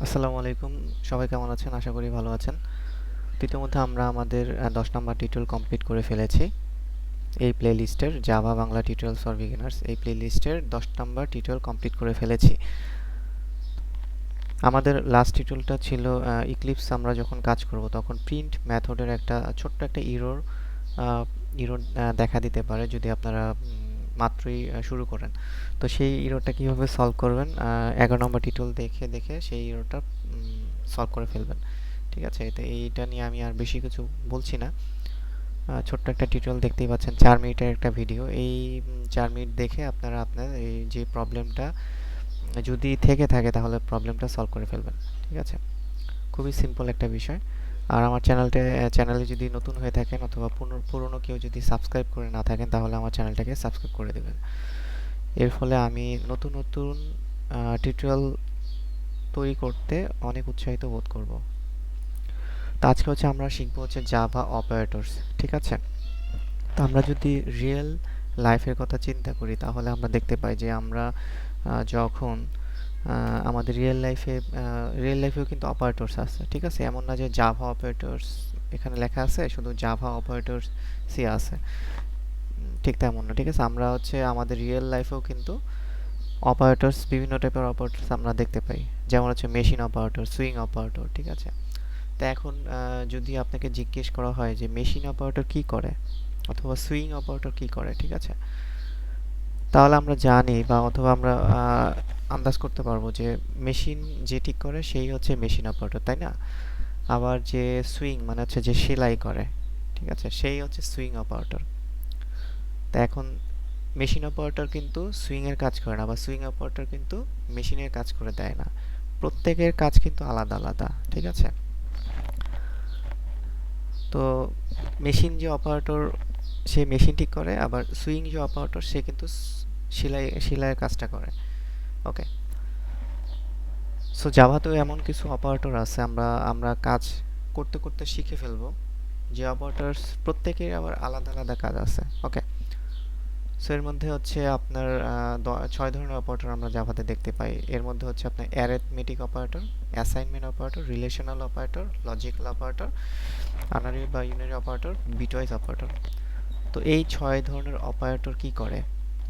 আসসালামু আলাইকুম। সবাই কেমন আছেন? আশা করি ভালো আছেন। ইতিমধ্যে আমরা আমাদের 10 নাম্বার টিউটোরিয়াল কমপ্লিট করে ফেলেছি। এই প্লেলিস্টের Java Bangla tutorials for beginners এই প্লেলিস্টের 10 নাম্বার টিউটোরিয়াল কমপ্লিট করে ফেলেছি। আমাদের লাস্ট টিউটোরিয়ালটা ছিল ইক্লিপস আমরা যখন কাজ করব তখন প্রিন্ট মেথডের একটা ছোট্ট একটা ইরর দেখা দিতে পারে যদি আপনারা মাত্রই শুরু করেন। তো সেই ইররটা কিভাবে সলভ করবেন 11 নম্বর টিউটোরিয়াল দেখে দেখে সেই ইররটা সলভ করে ফেলবেন। ঠিক আছে, তো এইটা নিয়ে আমি আর বেশি কিছু বলছি না। ছোট্ট একটা টিউটোরিয়াল দেখতেই পাচ্ছেন, 4 মিনিটের একটা ভিডিও। এই 4 মিনিট দেখে আপনারা আপনার এই যে প্রবলেমটা যদি থেকে থাকে তাহলে প্রবলেমটা সলভ করে ফেলবেন। ঠিক আছে, খুবই সিম্পল একটা বিষয়। আর আমার চ্যানেলে যদি নতুন হয়ে থাকেন অথবা পুরনো কেউ যদি সাবস্ক্রাইব করে না থাকেন তাহলে আমার চ্যানেলটাকে সাবস্ক্রাইব করে দেবেন। এর ফলে আমি নতুন নতুন টিউটোরিয়াল তৈরি করতে অনেক উৎসাহিত বোধ করব। তো আজকে আমরা শিখবো জাভা অপারেটরস। ঠিক আছে, তো আমরা যদি রিয়েল লাইফের কথা চিন্তা করি তাহলে আমরা দেখতে পাই যে আমরা যখন আমাদের রিয়েল লাইফেও কিন্তু অপারেটরস আছে। ঠিক আছে, এমন না যে জাভা অপারেটরস এখানে লেখা আছে শুধু জাভা অপারেটরস সি আছে, ঠিক তেমন না। ঠিক আছে, আমরা আমাদের রিয়েল লাইফেও কিন্তু অপারেটরস, বিভিন্ন টাইপের অপারেটরস আমরা দেখতে পাই, যেমন মেশিন অপারেটর, সুইং অপারেটর। ঠিক আছে, তো এখন যদি আপনাকে জিজ্ঞেস করা হয় যে মেশিন অপারেটর কি করে অথবা সুইং অপারেটর কি করে, ঠিক আছে, তাহলে আমরা জানি বা অথবা আমরা আন্দাজ করতে পারবো যে মেশিন যে ঠিক করে সেই মেশিন অপারেটর, তাই না? আবার যে সুইং মানে যে সেলাই করে, ঠিক আছে, সেই সুইং অপারেটর। তো এখন মেশিন অপারেটর কিন্তু সুইং এর কাজ করে না, বা সুইং অপারেটর কিন্তু মেশিনের কাজ করে দেয় না। প্রত্যেকের কাজ কিন্তু আলাদা আলাদা। ঠিক আছে, তো মেশিন যে অপারেটর সে মেশিন ঠিক করে, আবার সুইং যে অপারেটর সে কিন্তু সেলাইয়ের কাজটা করে। ওকে, সো জাভাতেও এমন কিছু অপারেটর আছে আমরা আমরা কাজ করতে করতে শিখে ফেলবো, যে অপারেটরস প্রত্যেকের আবার আলাদা আলাদা কাজ আছে। ওকে, সো এর মধ্যে আপনার 6 ধরনের অপারেটর আমরা জাভাতে দেখতে পাই। এর মধ্যে আপনার arithmetic operator, assignment operator, relational operator, logical operator, unary বা ইউনারি অপারেটর, বিটওয়াইজ অপারেটর। তো এই 6 ধরনের অপারেটর কি করে?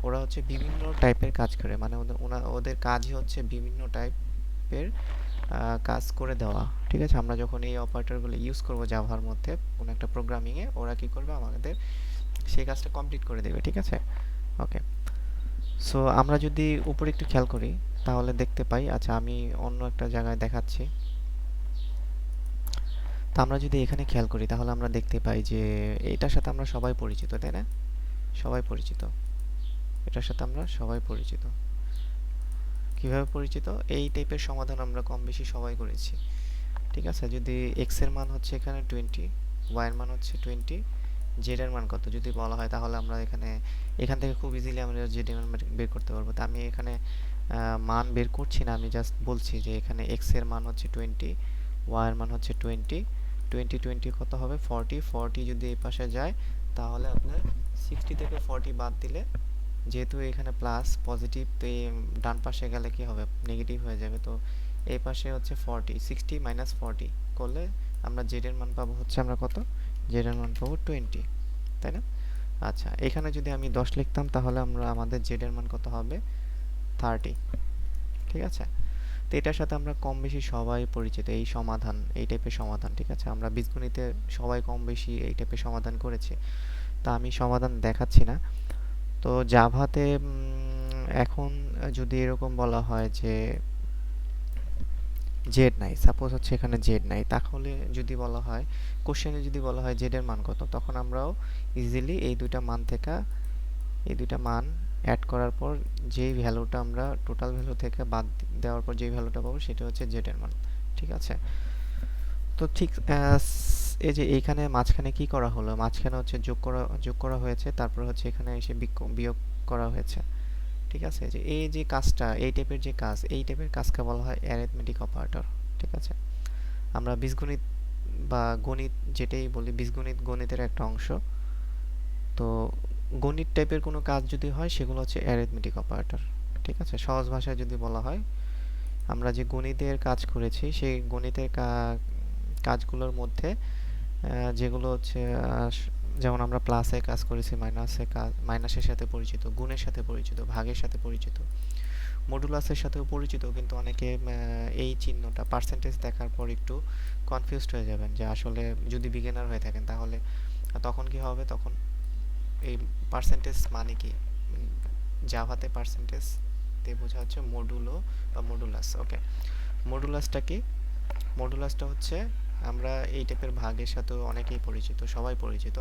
ওরা বিভিন্ন টাইপের কাজ করে, মানে ওদের কাজই বিভিন্ন টাইপের কাজ করে দেওয়া। ঠিক আছে, আমরা যখন এই অপারেটরগুলো ইউজ করব জাভার মধ্যে কোনো একটা প্রোগ্রামিংয়ে, ওরা কি করবে আমাদের সেই কাজটা কমপ্লিট করে দেবে। ঠিক আছে, ওকে। সো আমরা যদি উপরে একটু খেয়াল করি তাহলে দেখতে পাই, আচ্ছা আমি অন্য একটা জায়গায় দেখাচ্ছি। তো আমরা যদি এখানে খেয়াল করি তাহলে আমরা দেখতে পাই যে এটার সাথে আমরা সবাই পরিচিত, তাই না? সবাই পরিচিত, এটার সাথে আমরা সবাই পরিচিত। কিভাবে পরিচিত? এই টাইপের সমাধান আমরা কম বেশি সবাই করেছি। ঠিক আছে, যদি এক্স এর মান এখানে 20, ওয়াই এর মান 20, জেড এর মান কত যদি বলা হয় তাহলে আমরা এখান থেকে খুব ইজিলি আমরা জেড এর মান বের করতে পারবো। তো আমি এখানে মান বের করছি না, আমি জাস্ট বলছি যে এখানে এক্স এর মান 20, ওয়াই এর মান 20, 20 কত হবে 40, 40 যদি এই পাশে যায় তাহলে আপনার 60 থেকে 40 বাদ দিলে, যেহেতু এখানে প্লাস পজিটিভ, তো এই ডান পাশে গেলে কি হবে, নেগেটিভ হয়ে যাবে। তো এই পাশে 40, 60 মাইনাস 40 করলে আমরা জেড এর মান পাবো আমরা কত, জেড এর মান পাবো 20, তাই না? আচ্ছা, এখানে যদি আমি 10 লিখতাম তাহলে আমাদের জেড এর মান কত হবে, 30। ঠিক আছে, তো এটার সাথে আমরা কম বেশি সবাই পরিচিত, এই টাইপের সমাধান। ঠিক আছে, আমরা বীজগণিতে সবাই কম বেশি এই টাইপের সমাধান করেছি। তা আমি সমাধান দেখাচ্ছি না। তো জাভাতে এখন যদি এরকম বলা হয় যে জেড নাই, সাপোজ এখানে জেড নাই, তাহলে যদি বলা হয় কোশ্চেনে যদি বলা হয় জেড এর মান কত, তখন আমরাও ইজিলি এই দুইটা মান অ্যাড করার পর যেই ভ্যালুটা আমরা টোটাল ভ্যালু থেকে বাদ দেওয়ার পর যেই ভ্যালুটা পাবো সেটা জেড এর মান। ঠিক আছে, তো ঠিক এই যে এইখানে মাঝখানে কি করা হলো, মাঝখানে যোগ করা হয়েছে, তারপর এখানে এসে বিয়োগ করা হয়েছে। ঠিক আছে, যে এই যে কাজটা, এই টাইপের কাজকে বলা হয় অ্যারিথমেটিক অপারেটর। ঠিক আছে, আমরা বীজগণিত বা গণিত যেটাই বলি, বীজগণিত গণিতের একটা অংশ। তো গণিত টাইপের কোনো কাজ যদি হয় সেগুলো অ্যারিথমেটিক অপারেটর। ঠিক আছে, সহজ ভাষায় যদি বলা হয় আমরা যে গণিতের কাজ করেছি সেই গণিতের কাজগুলোর মধ্যে যেগুলো হচ্ছে যেমন আমরা প্লাসে কাজ করেছি, মাইনাসের সাথে পরিচিত, গুণের সাথে পরিচিত, ভাগের সাথে পরিচিত, মডুলাসের সাথেও পরিচিত, কিন্তু অনেকে এই চিহ্নটা পার্সেন্টেজ দেখার পর একটু কনফিউজড হয়ে যাবেন যে আসলে যদি বিগিনার হয়ে থাকেন তাহলে তখন কি হবে, তখন এই পার্সেন্টেজ মানে কি, জাভাতে পার্সেন্টেজ দিয়ে বোঝা হচ্ছে মডুলো বা মডুলাস। ওকে, মডুলাসটা কি? মডুলাসটা হচ্ছে, আমরা এই টাইপের ভাগের সাথে অনেকেই পরিচিত, সবাই পরিচিত।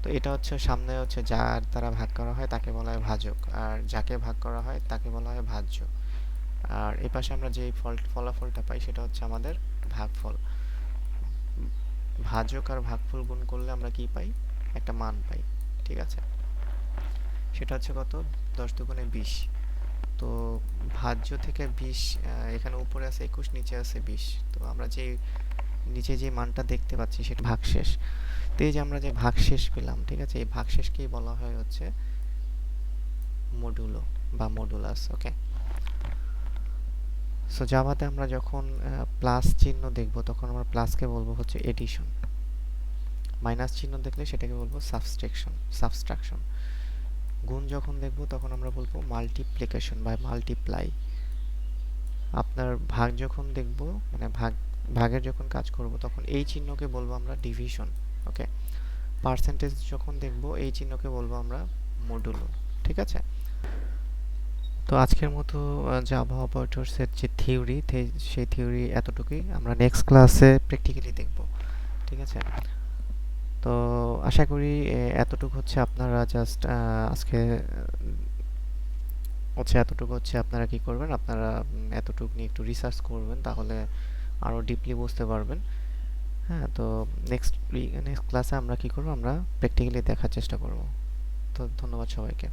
তো এটা হচ্ছে সামনে হচ্ছে যার দ্বারা ভাগ করা হয় তাকে বলা হয় ভাজক, আর যাকে ভাগ করা হয় তাকে বলা হয় ভাজ্য। আর এই পাশে আমরা যে ফলাফলটা পাই সেটা হচ্ছে আমাদের ভাগফল। ভাজক আর ভাগফল গুণ করলে আমরা কি পাই? একটা মান পাই। ঠিক আছে, সেটা হচ্ছে কত? 10 × 2 = 20। তো ভাজ্য থেকে 20, এখানে উপরে আছে 21, নিচে আছে 20। তো আমরা যে নিচে যে মানটা দেখতে পাচ্ছি সেটা ভাগশেষ। তো এই যে আমরা যে ভাগশেষ পেলাম, ঠিক আছে, এই ভাগশেষকেই বলা হয় হচ্ছে মডুলো বা মডুলাস। ওকে, সো জাভাতে আমরা যখন প্লাস চিহ্ন দেখব তখন আমরা প্লাসকে বলবো হচ্ছে এডিশন, মাইনাস চিহ্ন দেখলে সেটাকে বলবো সাবস্ট্রাকশন, গুণ যখন দেখব তখন আমরা বলবো মাল্টিপ্লিকেশন বা মাল্টিপ্লাই, আপনার ভাগ যখন দেখব, মানে ভাগের যখন কাজ করব তখন এই চিহ্নকে বলবো আমরা ডিভিশন। ওকে, পার্সেন্টেজ যখন দেখব এই চিহ্নকে বলবো আমরা মডুলো। ঠিক আছে, তো আজকের মতো জাভা অপারেটরসের যে থিওরি, সেই থিওরি এতটুকুই। আমরা নেক্সট ক্লাসে প্র্যাকটিক্যালি দেখব। ঠিক আছে, তো আশা করি এতটুকু হচ্ছে আপনারা জাস্ট আজকে হচ্ছে এতটুকু হচ্ছে আপনারা কি করবেন, আপনারা এতটুকু নিয়ে একটু রিসার্চ করবেন, তাহলে আরও ডিপলি বুঝতে পারবেন। হ্যাঁ, তো নেক্সট ক্লাসে আমরা কি করব, আমরা প্র্যাকটিক্যালি দেখার চেষ্টা করব। তো ধন্যবাদ সবাইকে।